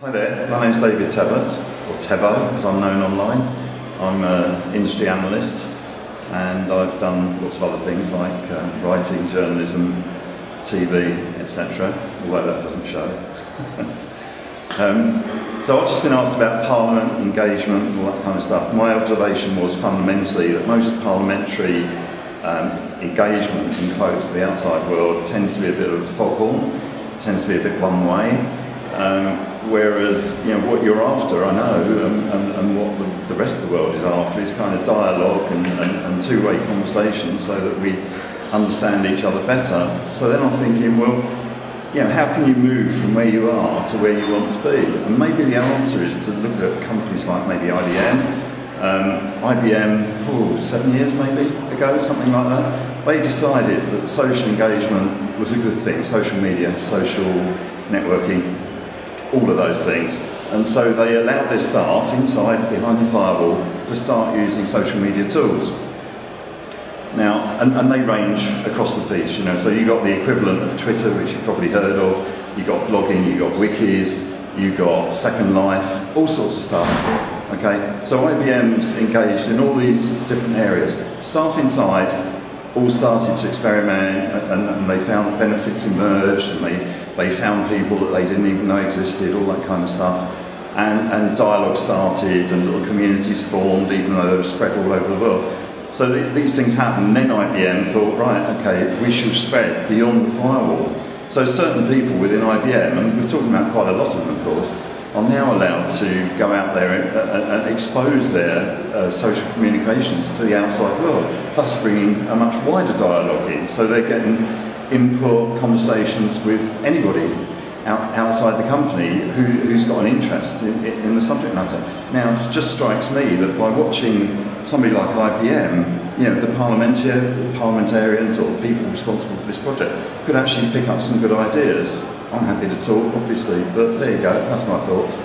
Hi there, my name's David Tebbutt, or Tebbutt as I'm known online. I'm an industry analyst and I've done lots of other things like writing, journalism, TV, etc., although that doesn't show. So I've just been asked about Parliament, engagement and all that kind of stuff. My observation was fundamentally that most parliamentary engagement, in quotes, to the outside world tends to be a bit of a foghorn, tends to be a bit one way. Whereas, what you're after, I know, and what the rest of the world is after is kind of dialogue and two-way conversation so that we understand each other better. So then I'm thinking, well, how can you move from where you are to where you want to be? And maybe the answer is to look at companies like maybe IBM. IBM, 7 years maybe ago, something like that, they decided that social engagement was a good thing, social media, social networking, all of those things. And so they allowed their staff inside, behind the firewall, to start using social media tools. Now, and they range across the piece, so you got the equivalent of Twitter, which you've probably heard of, you got blogging, you got wikis, you got Second Life, all sorts of stuff. Okay, so IBM's engaged in all these different areas. Staff inside all started to experiment and they found that benefits emerged and they found people that they didn't even know existed, all that kind of stuff. And dialogue started and little communities formed even though they were spread all over the world. So these things happened, and then IBM thought, right, okay, we should spread beyond the firewall. So certain people within IBM, and we're talking about quite a lot of them of course, are now allowed to go out there and expose their social communications to the outside world, thus bringing a much wider dialogue in. So they're getting input, conversations with anybody outside the company who's got an interest in the subject matter. Now, it just strikes me that by watching somebody like IBM, the parliamentarians or people responsible for this project could actually pick up some good ideas. I'm happy to talk, obviously, but there you go, that's my thoughts.